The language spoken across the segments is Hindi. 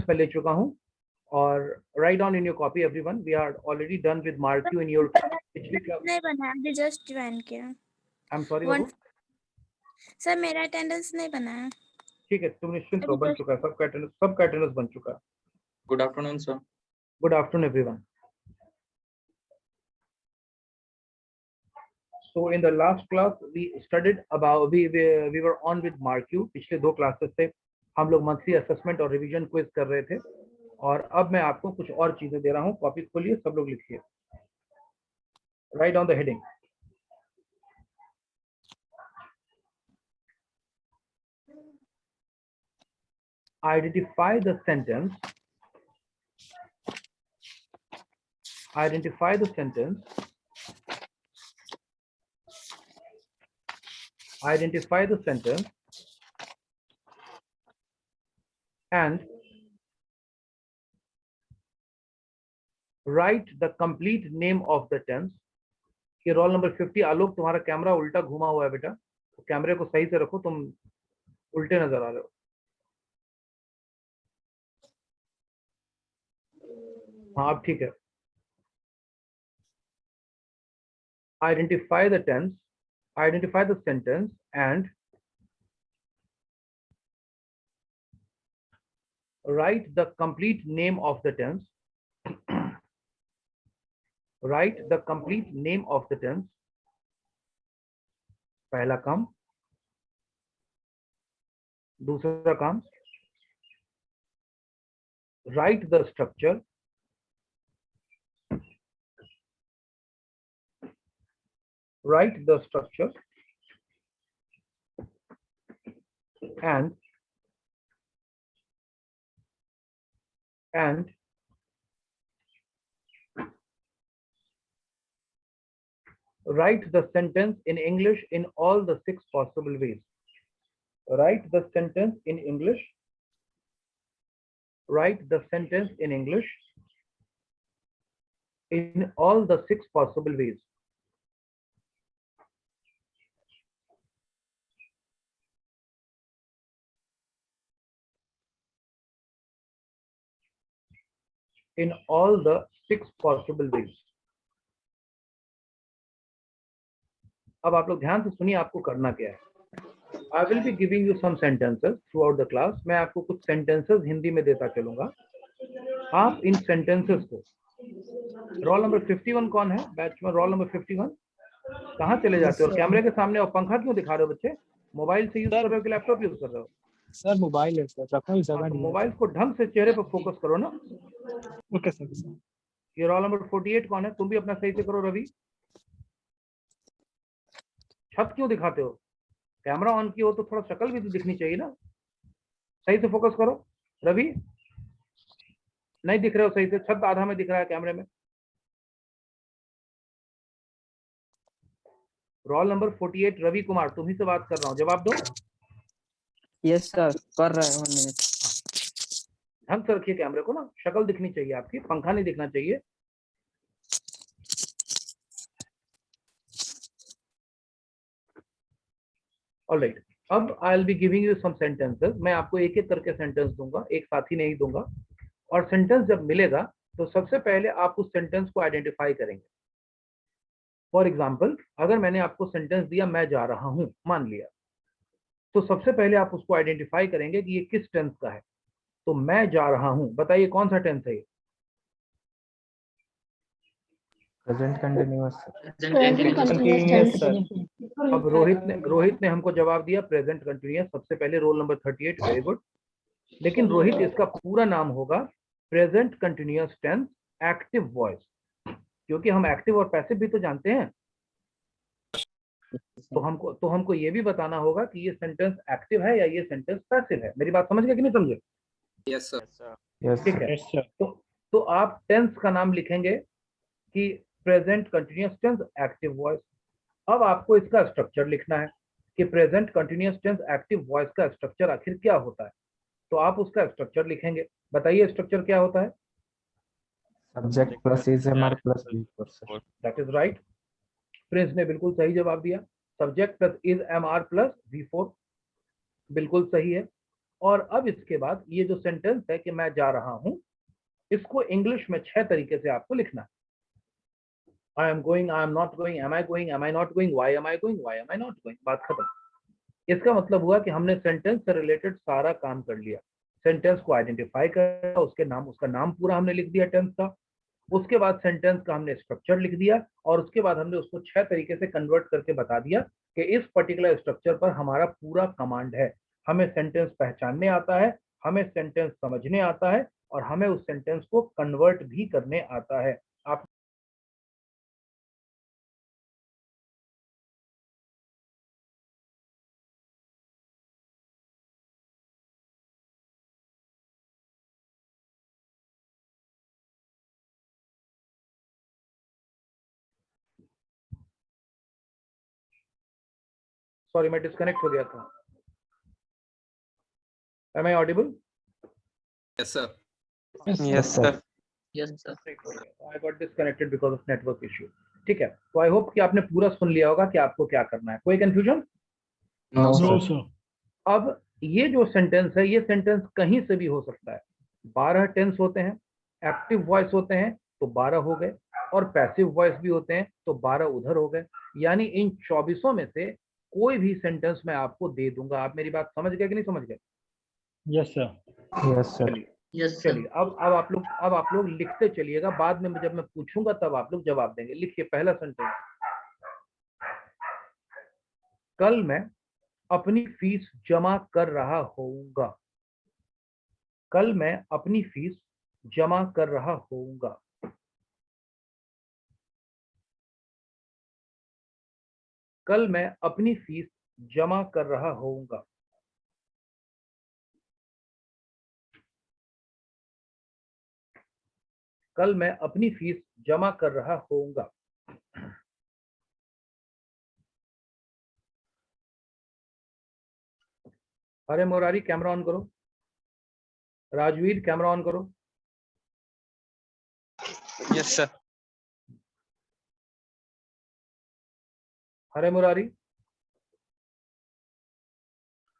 मैं ले चुका हूँ और write down in your copy everyone, we are already done with mark you in your पिछली क्लास। नहीं बना, अभी जस्ट ज्वाइन किया। आई एम सॉरी बाबू। सर मेरा अटेंडेंस नहीं बना है। ठीक है, तुम निश्चिंत रहो, बन चुका है, सबका अटेंडेंस बन चुका है। Good afternoon sir. Good afternoon everyone. So in the last class we studied about we were on with MarkU। पिछले 2 क्लासेस से हम लोग मंथली असेसमेंट और रिवीजन क्विज कर रहे थे और अब मैं आपको कुछ और चीजें दे रहा हूँ। कॉपी खोलिए, सब लोग लिखिए, right on the heading. Identify the sentence. Identify the sentence. Identify the sentence and write the complete name of the tense। ये रोल नंबर 50। आलोक, तुम्हारा कैमरा उल्टा घुमा हुआ है बेटा, तो कैमरे को सही से रखो, तुम उल्टे नजर आ रहे हो। हाँ अब ठीक है। Identify the tense, identify the sentence and write the complete name of the tense। Write the complete name of the tense। पहला काम। दूसरा काम, write the structure। Write the structure and write the sentence in English in all the 6 possible ways। Write the sentence in English। Write the sentence in English in all the 6 possible ways। In all the 6 possible ways। अब आप लोग ध्यान से सुनिए, आपको करना क्या है। I will be giving you some sentences throughout the class। मैं आपको कुछ sentences हिंदी में देता चलूंगा। आप इन sentences को, रोल नंबर 51 कौन है बैच में? रोल नंबर 51 कहाँ चले जाते हो? और कैमरे के सामने और पंखा क्यों दिखा रहे हो बच्चे? मोबाइल से यूज कर रहे हो कि लैपटॉप यूज कर रहे हो? सर मोबाइल है सर, रखा ही सर। मोबाइल को ढंग से चेहरे पर फोकस करो ना। Okay sir. ये रोल नंबर 48 कौन है? तुम भी अपना सही से करो। रवि, छत क्यों दिखाते हो? कैमरा ऑन किया हो तो थोड़ा शक्ल भी तो दिखनी चाहिए ना। सही से फोकस करो। रवि, नहीं दिख रहे हो सही से, छत आधा में दिख रहा है कैमरे में। रोल नंबर 48 रवि कुमार, तुम्ही से बात कर रहा हूँ, जवाब दो। यस सर, कर रहे हैं 1 मिनट। ढंग से रखिए कैमरे को ना, शक्ल दिखनी चाहिए आपकी, पंखा नहीं दिखना चाहिए। ऑलराइट, अब I will be giving you some sentences. मैं आपको एक एक करके सेंटेंस दूंगा, एक साथ ही नहीं दूंगा। और सेंटेंस जब मिलेगा तो सबसे पहले आप उस सेंटेंस को आइडेंटिफाई करेंगे। फॉर एग्जाम्पल, अगर मैंने आपको सेंटेंस दिया मैं जा रहा हूं, मान लिया, तो सबसे पहले आप उसको आइडेंटिफाई करेंगे कि ये किस टेंस का है। तो मैं जा रहा हूं, बताइए कौन सा टेंस है ये? Present continuous sir. अब रोहित ने हमको जवाब दिया प्रेजेंट कंटिन्यूअस, सबसे पहले रोल नंबर 38, वेरी गुड। लेकिन रोहित, इसका पूरा नाम होगा present continuous tense active voice, क्योंकि हम एक्टिव और पैसिव भी तो जानते हैं। तो हमको ये भी बताना होगा कि ये सेंटेंस एक्टिव है या ये सेंटेंस पैसिव है। मेरी बात समझ गए कि नहीं समझे? Yes sir. ठीक है। तो आप टेंस का नाम लिखेंगे कि present continuous tense active voice. अब आपको इसका स्ट्रक्चर लिखना है कि present continuous tense active voice का स्ट्रक्चर आखिर क्या होता है। तो आप उसका स्ट्रक्चर लिखेंगे। बताइए स्ट्रक्चर क्या होता है? Subject plus is am are plus be for sir. That is right. Prince ने बिल्कुल सही जवाब दिया। Subject plus is am are plus वी4, बिल्कुल सही है। और अब इसके बाद ये जो सेंटेंस है कि मैं जा रहा हूं, इसको इंग्लिश में 6 तरीके से आपको लिखना है। I am going, I am not going, am I not going, why am I going, why am I not going, बात खत्म। इसका मतलब हुआ कि हमने सेंटेंस से रिलेटेड सारा काम कर लिया। सेंटेंस को आइडेंटिफाई कर, उसका नाम पूरा हमने लिख दिया टेंस का। उसके बाद सेंटेंस का हमने स्ट्रक्चर लिख दिया और उसके बाद हमने उसको 6 तरीके से कन्वर्ट करके बता दिया कि इस पर्टिकुलर स्ट्रक्चर पर हमारा पूरा कमांड है। हमें सेंटेंस पहचानने आता है, हमें सेंटेंस समझने आता है और हमें उस सेंटेंस को कन्वर्ट भी करने आता है। आप सॉरी, मैं डिस्कनेक्ट हो गया था। Am I audible? Yes, sir. Yes, sir. Yes, sir. I got disconnected because of network issue. ठीक है, तो आई होप कि आपने पूरा सुन लिया होगा कि आपको क्या करना है। कोई confusion? No, No, sir. sir. अब ये जो सेंटेंस है, ये सेंटेंस कहीं से भी हो सकता है। 12 टेंस होते हैं, एक्टिव वॉइस होते हैं तो 12 हो गए, और पैसिव वॉइस भी होते हैं तो 12 उधर हो गए। यानी इन 24 में से कोई भी सेंटेंस मैं आपको दे दूंगा। आप मेरी बात समझ गए कि नहीं समझ गए? Yes, sir. Yes, sir. चलिए, चलिए अब आप लोग लिखते चलिएगा। बाद में जब मैं पूछूंगा तब आप लोग जवाब देंगे। लिखिए पहला सेंटेंस, कल मैं अपनी फीस जमा कर रहा होऊंगा। कल मैं अपनी फीस जमा कर रहा होऊंगा। कल मैं अपनी फीस जमा कर रहा होऊंगा। कल मैं अपनी फीस जमा कर रहा होऊंगा। अरे मुरारी, कैमरा ऑन करो। राजवीर, कैमरा ऑन करो। Yes, sir. अरे Murari,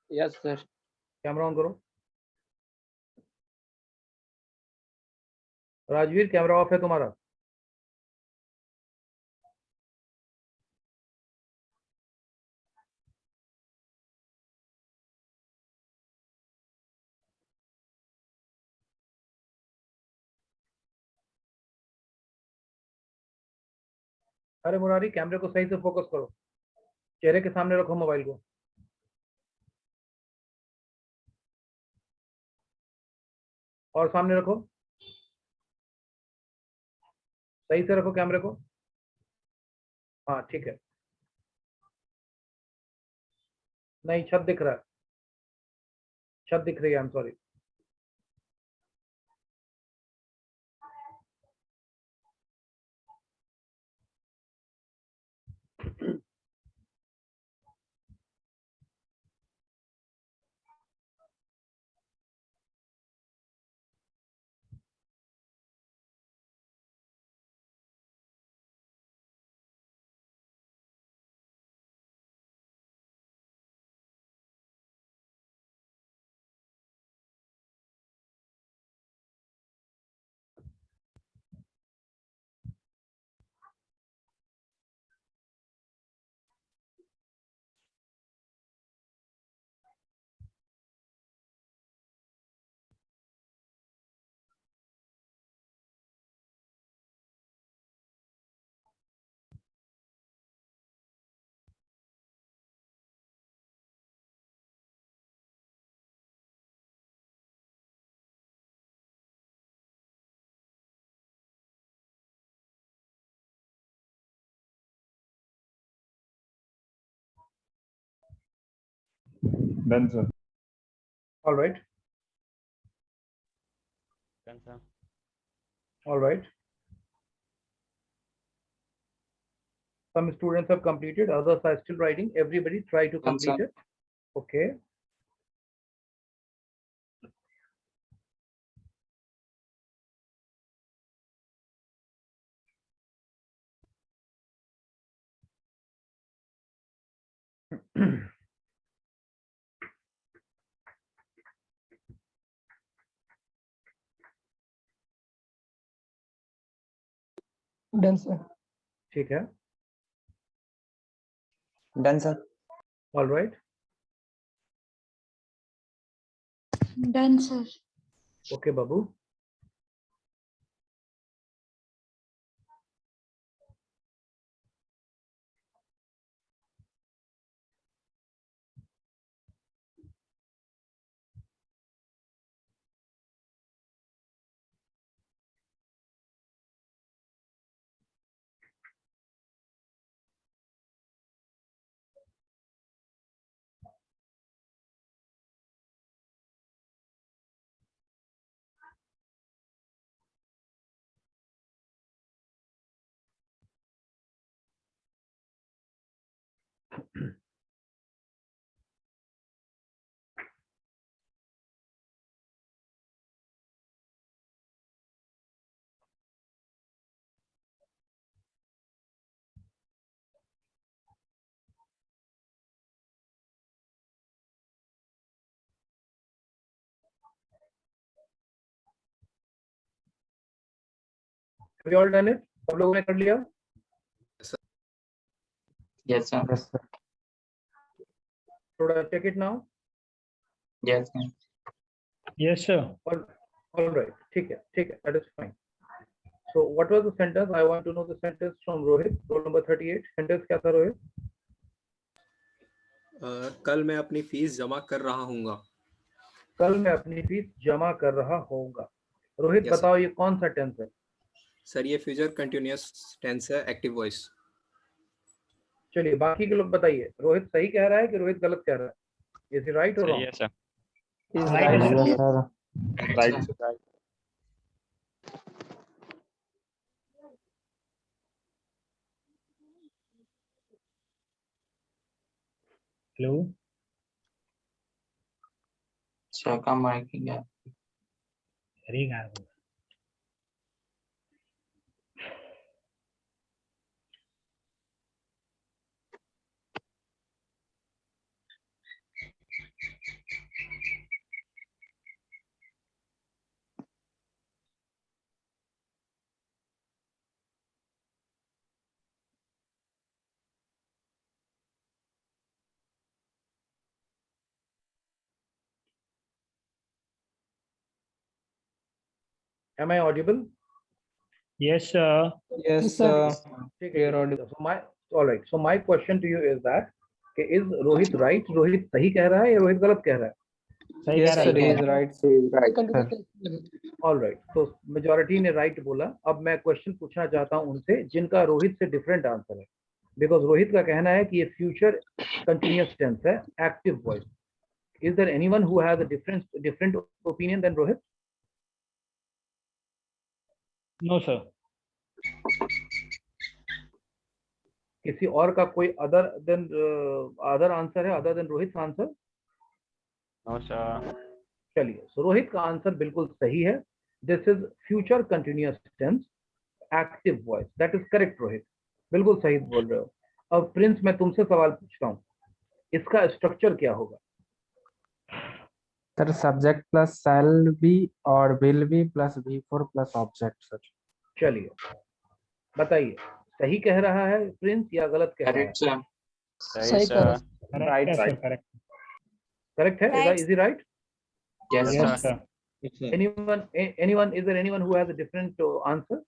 Yes, sir. Camera on करो। राजवीर, कैमरा ऑफ है तुम्हारा। अरे मुरारी, कैमरे को सही से फोकस करो। चेहरे के सामने रखो मोबाइल को। और सामने रखो, सही से रखो कैमरे को। हाँ ठीक है। नहीं, छत दिख रहा है, छत दिख रही है। I am sorry. Done, sir. All right. All right. Some students have completed, others are still writing. Everybody try to Done, sir. complete it. Okay. Done sir. ठीक है, done sir. All right, done sir. Okay Babu. We all done it? सब लोगों ने कर लिया? Yes sir. Yes sir. थोड़ा check it now. Yes sir. Yes sir. All right, ठीक है, that is fine. So what was the sentence? I want to know the sentence from Rohit, roll number 38. Sentence क्या था रोहित? कल मैं अपनी फीस जमा कर रहा हूँगा। कल मैं अपनी फीस जमा कर रहा होऊंगा। रोहित Yes, बताओ ये कौन सा टेंस है? सर ये फ्यूचर कंटिन्यूअस टेंस है, एक्टिव वॉइस। चलिए बाकी के लोग बताइए, रोहित सही कह रहा है कि रोहित गलत कह रहा है? Is he right or wrong? Yes sir. Yes sir. Right. Hello चौका माइक गया। अरे यार Am I audible? Yes sir. Yes ठीक है, so my all right, so my question to you is that कि is Rohit right? रोहित सही कह रहा है या रोहित गलत कह रहा है? सही कह रहा है। राइट। ऑल राइट, तो मेजोरिटी ने राइट बोला। अब मैं क्वेश्चन पूछना चाहता हूं उनसे जिनका रोहित से डिफरेंट आंसर है, बिकॉज रोहित का कहना है कि ये फ्यूचर कंटिन्यूअस टेंस है, active voice. Is there anyone who has a different opinion than Rohit? No sir. किसी और का कोई अदर आंसर है other than Rohit answer? No sir. चलिए, सो रोहित का आंसर बिल्कुल सही है। This is future continuous tense, active voice. That is correct Rohit, बिल्कुल सही बोल रहे हो। अब प्रिंस मैं तुमसे सवाल पूछता हूँ, इसका स्ट्रक्चर क्या होगा? Sir subject plus shall be और will be plus V4 plus object sir. चलिए बताइए, सही कह रहा है प्रिंस या गलत कह रहा है? सही sir. Right sir. Correct. Correct है? Right. Is he right? Yes yes sir. anyone is there anyone who has a different answer?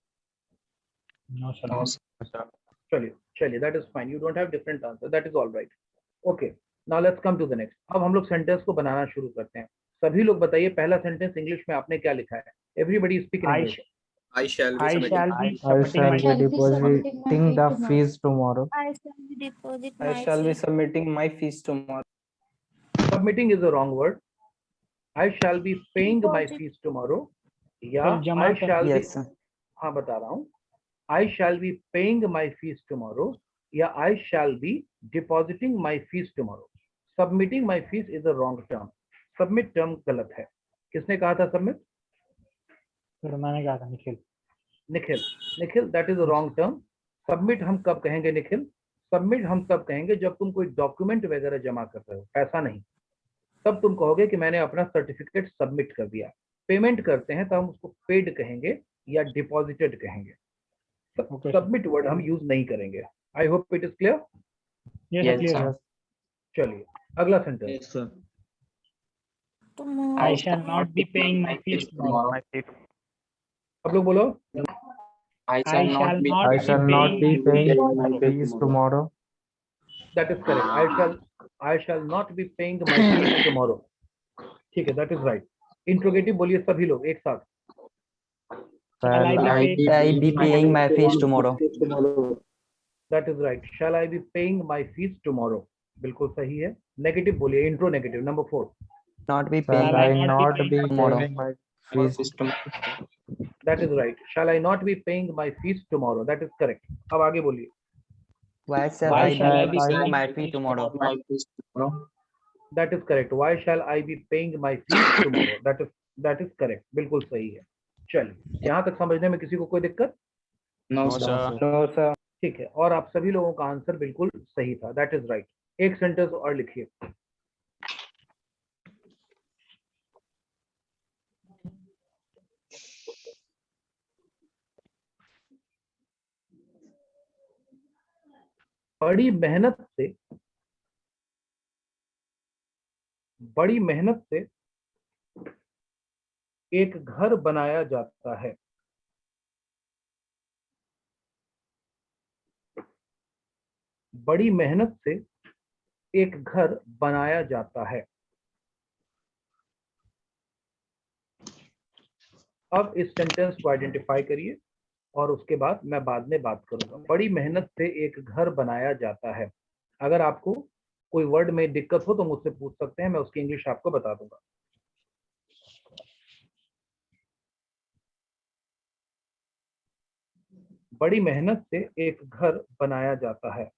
No sir. चलिए that is fine, you don't have different answer, that is all right. Okay, now let's come to the next. अब हम लोग सेंटेंस को बनाना शुरू करते हैं। सभी लोग बताइए पहला सेंटेंस इंग्लिश में आपने क्या लिखा है? Everybody speak in English. I shall be I submitting. shall be I shall be shall be depositing the fees tomorrow. I shall be deposit I my shall be fee. submitting my fees tomorrow. Submitting is a wrong word. I shall be paying my Deposit. fees tomorrow, या सर, जमा I कर- shall be, Yes sir. हाँ बता रहा हूँ, I shall be paying my fees tomorrow या I shall be depositing my fees tomorrow. Submitting my fees is a wrong term. Submit term गलत है। किसने कहा था submit? सर मैंने कहा था Nikhil. Nikhil, that is a wrong term. Submit हम कब कहेंगे निखिल? Submit हम तब कहेंगे जब तुम कोई डॉक्यूमेंट वगैरह जमा कर रहे हो, ऐसा नहीं। तब तुम कहोगे कि मैंने अपना सर्टिफिकेट सबमिट कर दिया। पेमेंट करते हैं तो हम उसको पेड कहेंगे या डिपॉजिटेड कहेंगे। Okay, sir. सबमिट वर्ड हम यूज नहीं करेंगे। I hope it is clear. Yes, Yes, clear. sir. चलिए अगला sentence. I shall not be paying my fees tomorrow. अब लोग बोलो। I shall not I shall not be paying my tomorrow. fees tomorrow. That is correct. I shall not be paying my fees tomorrow. ठीक है, दैट इज राइट। इंट्रोगेटिव बोलिए सभी लोग एक साथ। Shall I be paying my fees tomorrow? That is right. Shall I be paying my fees tomorrow, बिल्कुल सही है। नेगेटिव बोलिए, intro negative number 4। Not be Shall paying I not be tomorrow? paying my fees? That is right. Shall I not be paying my fees tomorrow, that is correct. अब आगे बोलिए। Why shall Why I shall I be be paying paying my my fee fees tomorrow? That is correct. Why shall I be paying my fees tomorrow, that is correct, बिल्कुल सही है। चलिए, यहाँ तक समझने में किसी को कोई दिक्कत? No, sir. ठीक है, और आप सभी लोगों का आंसर बिल्कुल सही था, दैट इज राइट। एक सेंटेंस और लिखिए। बड़ी मेहनत से एक घर बनाया जाता है। बड़ी मेहनत से एक घर बनाया जाता है। अब इस सेंटेंस को आइडेंटिफाई करिए और उसके बाद मैं बाद में बात करूंगा। बड़ी मेहनत से एक घर बनाया जाता है। अगर आपको कोई वर्ड में दिक्कत हो तो मुझसे पूछ सकते हैं, मैं उसकी इंग्लिश आपको बता दूंगा। बड़ी मेहनत से एक घर बनाया जाता है।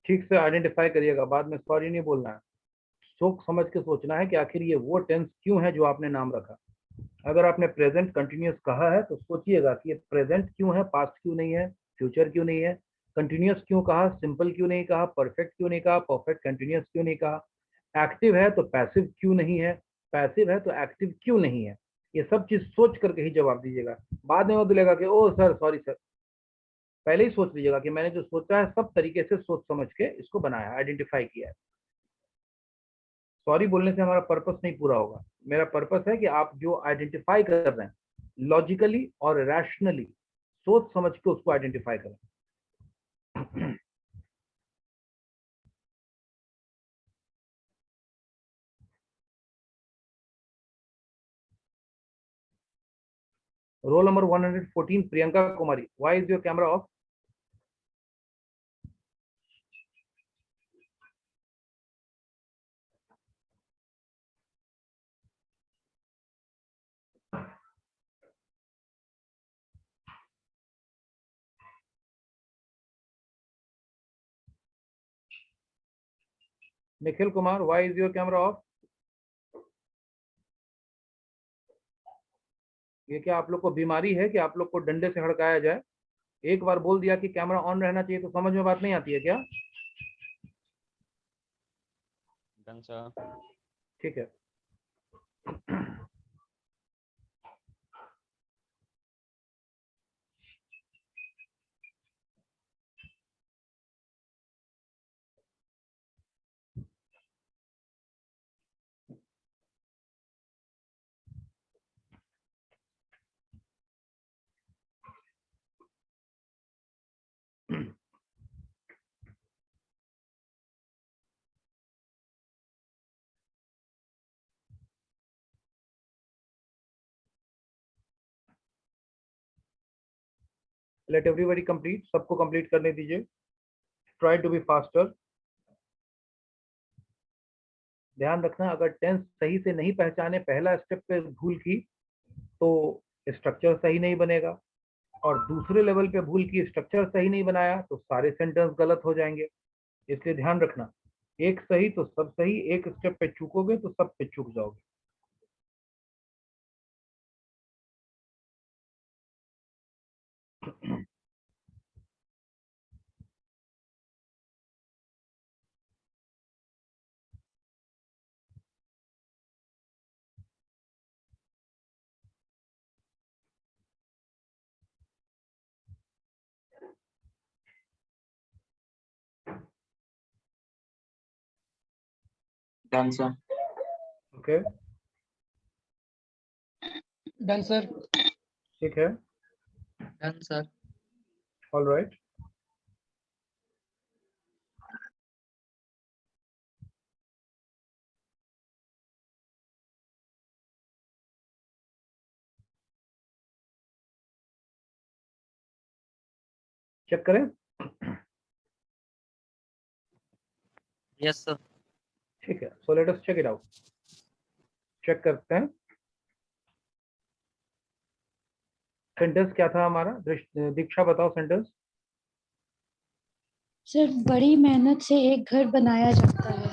ठीक से आइडेंटिफाई करिएगा, बाद में सॉरी नहीं बोलना है। सोच समझ के सोचना है कि आखिर ये वो टेंस क्यों है जो आपने नाम रखा। अगर आपने प्रेजेंट कंटिन्यूअस कहा है तो सोचिएगा कि ये प्रेजेंट क्यों है, पास्ट क्यों नहीं है, फ्यूचर क्यों नहीं है, कंटिन्यूअस क्यों कहा, सिंपल क्यों नहीं कहा, परफेक्ट क्यों नहीं कहा, परफेक्ट कंटिन्यूअस क्यों नहीं कहा, एक्टिव है तो पैसिव क्यों नहीं है, पैसिव है तो एक्टिव क्यों नहीं है। ये सब चीज सोच करके ही जवाब दीजिएगा। बाद में वो बोलेगा कि ओ सर सॉरी सर, पहले ही सोच लीजिएगा कि मैंने जो सोचा है सब तरीके से सोच समझ के इसको बनाया, आइडेंटिफाई किया है। सॉरी बोलने से हमारा पर्पस नहीं पूरा होगा। मेरा पर्पस है कि आप जो आइडेंटिफाई कर रहे हैं लॉजिकली और रैशनली सोच समझ के उसको आइडेंटिफाई करें। Roll number 114 Priyanka Kumari, why is your camera off? Nikhil Kumar, why is your camera off? ये क्या आप लोग को बीमारी है कि आप लोग को डंडे से हड़काया जाए? एक बार बोल दिया कि कैमरा ऑन रहना चाहिए तो समझ में बात नहीं आती है क्या? Done sir. ठीक है। लेट एवरीबॉडी कंप्लीट, सबको कंप्लीट करने दीजिए। Try to be faster. ध्यान रखना, अगर टेंस सही से नहीं पहचाने, पहला स्टेप पे भूल की तो स्ट्रक्चर सही नहीं बनेगा, और दूसरे लेवल पे भूल की स्ट्रक्चर सही नहीं बनाया तो सारे सेंटेंस गलत हो जाएंगे। इसलिए ध्यान रखना, एक सही तो सब सही, एक स्टेप पे चूकोगे तो सब पे चूक जाओगे। Done, sir. Okay, Done, sir. ठीक है, Done, sir. All right. Check करें। Yes sir. ठीक है, so let us check it out. Check करते हैं सेंटेंस क्या था हमारा। दीक्षा बताओ सेंटेंस। सर बड़ी मेहनत से एक घर बनाया जाता है।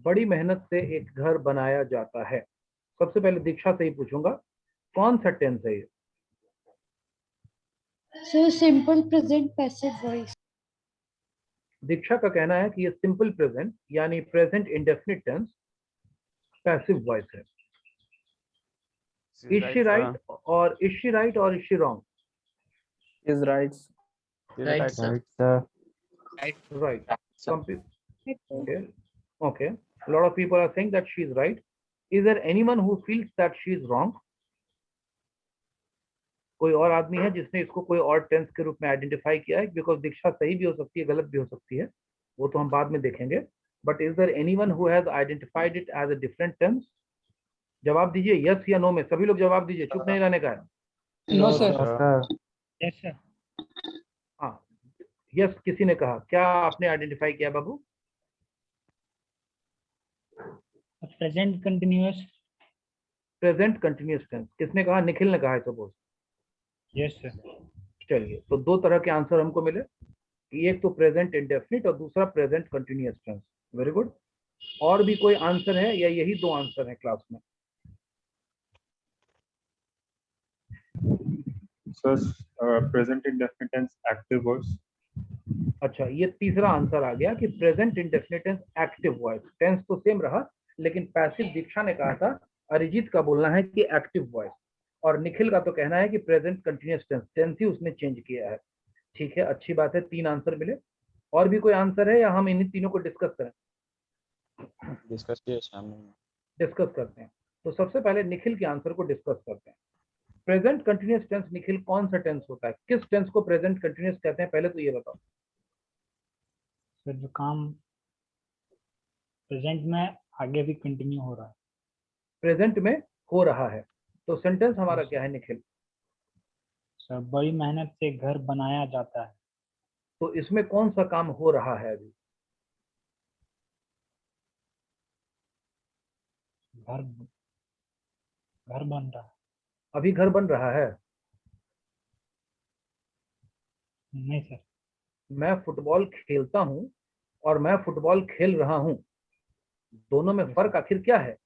बड़ी मेहनत से एक घर बनाया जाता है। सबसे पहले दीक्षा से ही पूछूंगा, कौन सा टेंस है ये? Sir simple present passive voice. Diksha का कहना है कि ये सिंपल प्रेजेंट यानी present indefinite tense passive voice है। इज शी राइट और इज शी राइट और is she wrong? Is right. Right, sir. Right, sir. Right. Sir. Some people. Okay. Okay. A lot of people are saying that she is right. Is there anyone who feels that she is wrong? कोई और आदमी है जिसने इसको कोई और टेंस के रूप में आइडेंटिफाई किया है? बिकॉज दीक्षा सही भी हो सकती है, गलत भी हो सकती है, वो तो हम बाद में देखेंगे। But is there anyone who has identified it as a different tense? जवाब दीजिए यस या नो में, सभी लोग जवाब दीजिए, चुप नहीं रहने का है। No, sir. No, sir. Yes, sir. हाँ, यस किसी ने कहा, क्या आपने आइडेंटिफाई किया बाबू? Present continuous. Present continuous tense किसने कहा? निखिल ने कहा है सपोज। Yes, sir. चलिए, तो दो तरह के आंसर हमको मिले, कि एक तो प्रेजेंट इंडेफिनिट और दूसरा present continuous tense. Very good. और भी कोई आंसर है या यही दो आंसर है क्लास में? Sir present indefinite tense active voice. अच्छा, ये तीसरा आंसर आ गया कि present indefinite tense active voice. Tense तो सेम रहा, लेकिन पैसिव दीक्षा ने कहा था, अरिजीत का बोलना है कि एक्टिव वॉइस, और निखिल का तो कहना है कि प्रेजेंट कंटिन्यूअस टेंस। टेंस ही उसने चेंज किया है। ठीक है, अच्छी बात है, तीन आंसर मिले। और भी कोई आंसर है या हम इन्हीं तीनों को डिस्कस करें? डिस्कस किए शाम डिस्कस करते हैं। तो सबसे पहले निखिल के आंसर को डिस्कस करते हैं। प्रेजेंट कंटिन्यूअस टेंस निखिल कौन सा टेंस होता है, किस टेंस को प्रेजेंट कंटिन्यूअस कहते हैं, पहले तो ये बताओ। सर जो काम प्रेजेंट में आगे भी कंटिन्यू हो रहा है। प्रेजेंट में हो रहा है, तो सेंटेंस हमारा क्या है निखिल? सर बड़ी मेहनत से घर बनाया जाता है। तो इसमें कौन सा काम हो रहा है अभी? घर घर बन रहा है। अभी घर बन रहा है? नहीं सर। मैं फुटबॉल खेलता हूं और मैं फुटबॉल खेल रहा हूं, दोनों में फर्क आखिर क्या है?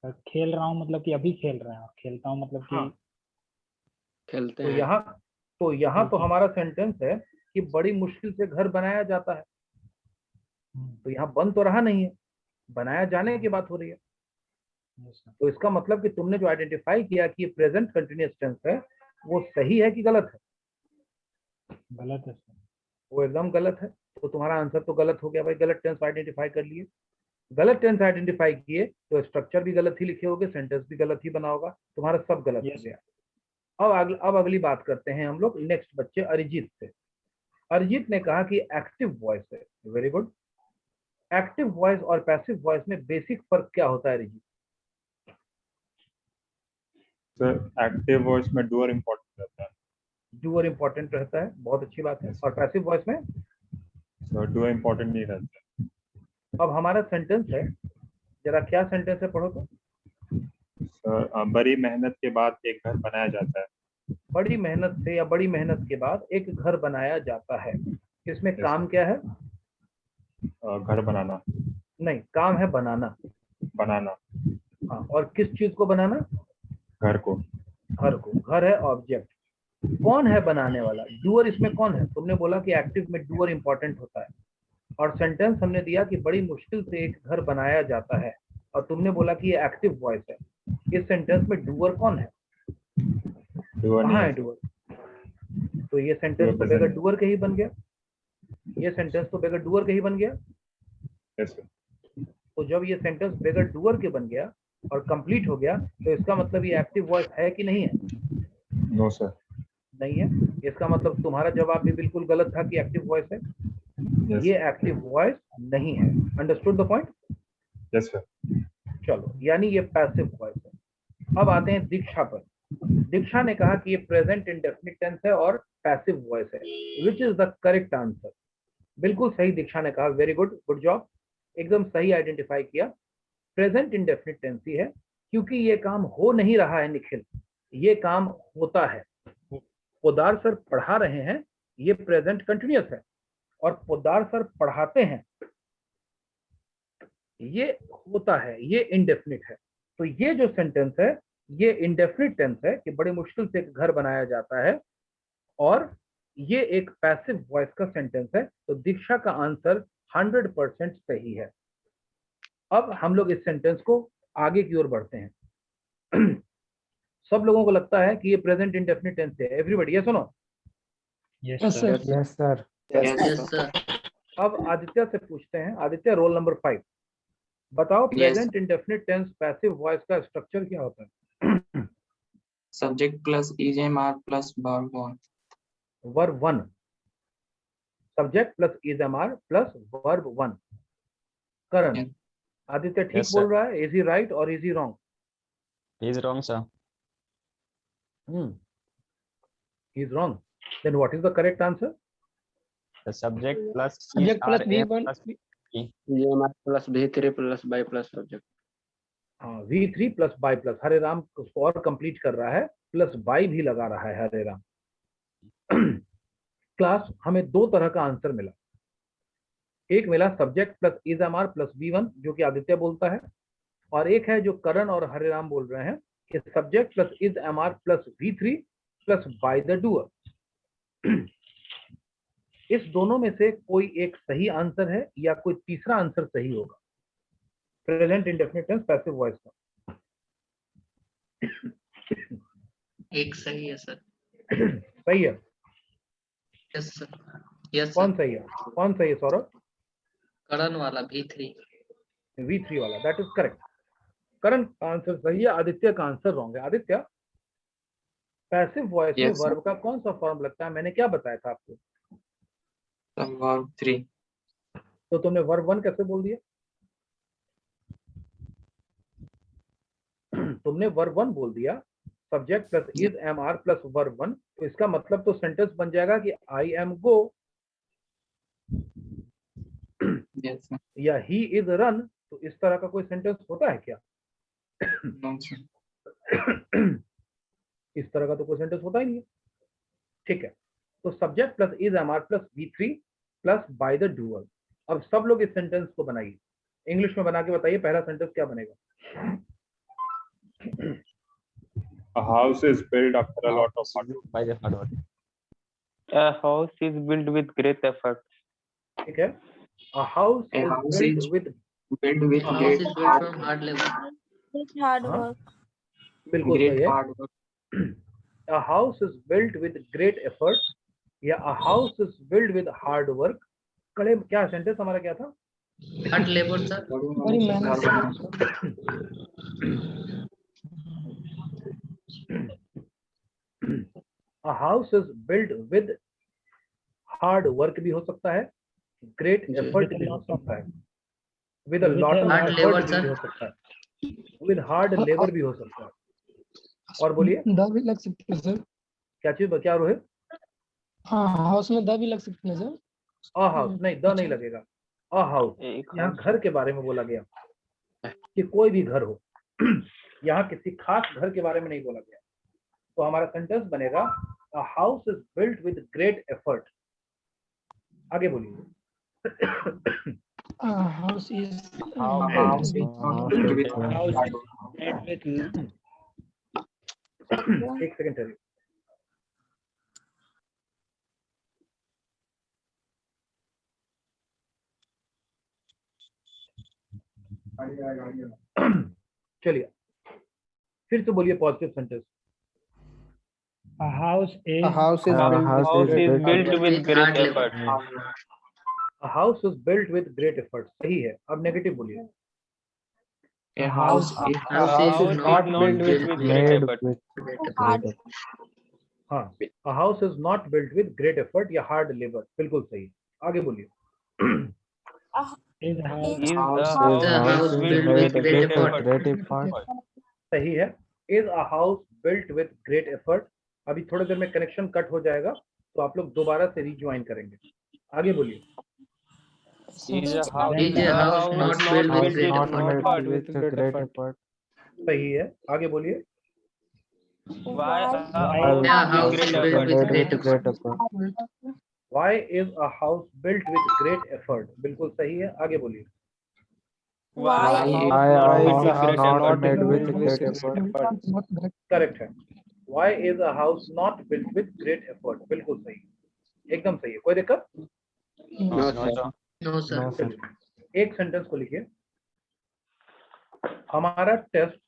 सर खेल रहा हूँ मतलब कि अभी खेल रहे हैं, और खेलता हूँ मतलब कि हाँ। खेलते तो हैं। यहाँ तो हमारा सेंटेंस है कि बड़ी मुश्किल से घर बनाया जाता है। तो यहाँ बन तो रहा नहीं है, बनाया जाने की बात हो रही है। yes, sir. तो इसका मतलब कि तुमने जो आइडेंटिफाई किया कि ये प्रेजेंट कंटिन्यूअस टेंस है, वो सही है कि गलत है? गलत है सर। वो एकदम गलत है। तो तुम्हारा आंसर तो गलत हो गया भाई, गलत टेंस आइडेंटिफाई कर लिए। गलत टेंस आइडेंटिफाई किए तो स्ट्रक्चर भी गलत ही लिखे होगे, सेंटेंस भी गलत ही बना होगा, तुम्हारा सब गलत हो Yes, गया। अब अगली बात करते हैं हम लोग नेक्स्ट बच्चे अरिजीत से। अरिजीत ने कहा कि एक्टिव वॉइस है। Very good. एक्टिव वॉइस और पैसिव वॉइस में बेसिक फर्क क्या होता है अरिजीत? सर एक्टिव वॉइस में डूअर इम्पोर्टेंट रहता है। डूअर इंपॉर्टेंट रहता है, बहुत अच्छी बात है। Yes. और पैसिव वॉइस में? सर डूअर इम्पोर्टेंट नहीं रहता। अब हमारा सेंटेंस है, जरा क्या सेंटेंस है पढ़ो तो। सर बड़ी मेहनत के बाद एक घर बनाया जाता है। बड़ी मेहनत से या बड़ी मेहनत के बाद एक घर बनाया जाता है। इसमें Yes, काम sir. क्या है? घर बनाना। नहीं, काम है बनाना। बनाना। हाँ, और किस चीज को बनाना? घर को। घर को। घर है ऑब्जेक्ट। कौन है बनाने वाला? डूअर इसमें कौन है? तुमने बोला कि एक्टिव में डूअर इंपॉर्टेंट होता है, और सेंटेंस हमने दिया कि बड़ी मुश्किल से एक घर बनाया जाता है, और तुमने बोला कि ये एक्टिव वॉइस है। इस सेंटेंस में डूअर कौन है? डूअर नहीं कहाँ है है। डूअर? तो ये सेंटेंस तो बगैर डूअर के ही बन गया। ये सेंटेंस तो बगैर डूअर के ही बन गया। Yes, sir. तो जब ये सेंटेंस बगैर डूअर के बन गया और कंप्लीट हो गया, तो इसका मतलब ये एक्टिव वॉइस है कि नहीं है? No sir. नहीं है। इसका मतलब तुम्हारा जवाब भी बिल्कुल गलत था कि एक्टिव वॉइस है। Yes. ये एक्टिव वॉइस नहीं है। Understood the point? Yes, sir. चलो, यानी ये पैसिव वॉइस है। अब आते हैं दीक्षा पर। दीक्षा ने कहा कि ये प्रेजेंट इंडेफिनिट टेंस है और पैसिव वॉइस है। Which is the correct answer? बिल्कुल सही दीक्षा ने कहा। वेरी गुड, गुड जॉब, एकदम सही आइडेंटिफाई किया। प्रेजेंट इंडेफिनिट टेंस ही है, क्योंकि ये काम हो नहीं रहा है निखिल, ये काम होता है। पोदार सर पढ़ा रहे हैं, ये प्रेजेंट कंटिन्यूअस है, और पोदार सर पढ़ाते हैं, ये होता है, ये इंडेफिनिट है। तो ये जो सेंटेंस है ये इंडेफिनिट टेंस है कि बड़ी मुश्किल से एक घर बनाया जाता है, और ये एक पैसिव वॉइस का सेंटेंस है। तो दीक्षा का आंसर 100% सही है। अब हम लोग इस सेंटेंस को आगे की ओर बढ़ते हैं। सब लोगों को लगता है कि ये प्रेजेंट इंडेफिनिट टेंस है। एवरीबॉडी यस और नो? यस Yes, सर। sir. Yes, sir. Yes, sir. अब आदित्य से पूछते हैं। आदित्य, रोल नंबर 5, बताओ present indefinite tense passive voice का स्ट्रक्चर क्या होता है? Subject plus EMR plus verb one. Verb 1, subject plus is am are plus verb 1। Karan, Yeah. Aditya ठीक Yes, बोल sir. रहा है? इज ही राइट और is he wrong? He is wrong, sir. He is wrong. Then what is the correct answer? The subject plus Subject plus RM V1 plus EMR plus V3 plus by plus subject. हाँ, V3 प्लस बाई प्लस। हरे राम उसको और कंप्लीट कर रहा है, प्लस बाई भी लगा रहा है हरे राम। क्लास, हमें दो तरह का आंसर मिला। एक मिला subject plus is am are plus V1 जो कि आदित्य बोलता है, और एक है जो करण और हरे राम बोल रहे हैं कि subject plus is am are plus V3 plus by the doer. इस दोनों में से कोई एक सही आंसर है या कोई तीसरा आंसर सही होगा present indefinite tense passive voice का? एक सही है सर। सही है? Yes sir. यस कौन सही है? कौन सही है सौरभ? करण वाला V3 V3 वाला, दैट इज करेक्ट। करण का आंसर सही है, आदित्य का आंसर रॉन्ग है। आदित्य, पैसिव वॉइस में Yes, sir. वर्ब का कौन सा फॉर्म लगता है? मैंने क्या बताया था आपको? verb 3 तो तुमने वर्ब 1 कैसे बोल दिया? तुमने वर्ब 1 बोल दिया, subject plus is am are plus verb 1, तो इसका मतलब तो सेंटेंस बन जाएगा कि I am go Yes, sir. या ही इज रन। तो इस तरह का कोई सेंटेंस होता है क्या? No, sir. इस तरह का तो कोई सेंटेंस होता ही नहीं है। ठीक है, तो subject plus is am are plus V3 plus by the doer. अब सब लोग इस सेंटेंस को बनाइए, इंग्लिश में बना के बताइए पहला सेंटेंस क्या बनेगा? A house is built after a lot of hard work. by the hard work. A house is built with great effort. ठीक है, a house A is house built is with, Built with A great house hard With hard हाँ? work. बिल्कुल great सही है। hard work. A house is built with great effort या a house is built with hard work। कड़े क्या सेंटेंस हमारा क्या था? Hard labor, sir. बड़ी मेहनत से। A house is built with hard work भी हो सकता है, great effort भी हो सकता है, with a lot of Hard effort labor, भी sir. हो सकता है, with hard labor भी हो सकता है। और बोलिए द भी लग सकते हैं सर। क्या चीज, क्या रोहित? हाँ, हाउस में द भी लग सकते हैं सर। अ हाउस नहीं, द नहीं लगेगा। अ हाउस, यहाँ घर के बारे में बोला गया कि कोई भी घर हो, यहाँ किसी खास घर के बारे में नहीं बोला गया। तो हमारा सेंटेंस बनेगा a house is built with great effort. आगे बोलिए। House is House is Built with built hard work. एक सेकंड ठहरिए। चलिए फिर से बोलिए positive sentence. A house is A house is built with great hard effort. labor. A house is built with great effort, सही है। अब नेगेटिव बोलिए। A house is not built with made great effort. with Hard. great हाँ, a house is not built with great effort या hard labor, बिल्कुल सही। आगे बोलिए। is house Is House the is house the house built built with with great great effort? great effort. सही है, is a house built with great effort। अभी थोड़ी देर में कनेक्शन कट हो जाएगा, तो आप लोग दोबारा से रिज्वाइन करेंगे। आगे बोलिए। Is a house Is a house not built with House great not effort? made with great effort. सही है, आगे बोलिए। Why A house great is effort? built with Made great with great effort. effort. Why is a house built with great effort? बिल्कुल सही है, आगे बोलिए। Why Why a is Why house a not house built not with made with great great effort? effort. Correct है। Why is a house not built with great effort? बिल्कुल सही, एकदम सही है। कोई दिक्कत? No, sir. No, sir. No, sir. एक सेंटेंस को लिखिए। हमारा टेस्ट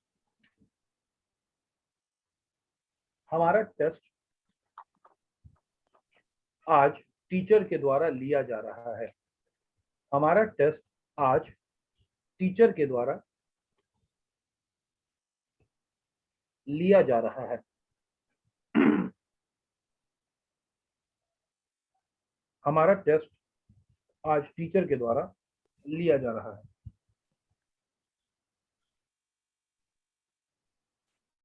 आज टीचर के द्वारा लिया जा रहा है। हमारा टेस्ट आज टीचर के द्वारा लिया जा रहा है। हमारा टेस्ट आज टीचर के द्वारा लिया जा रहा है।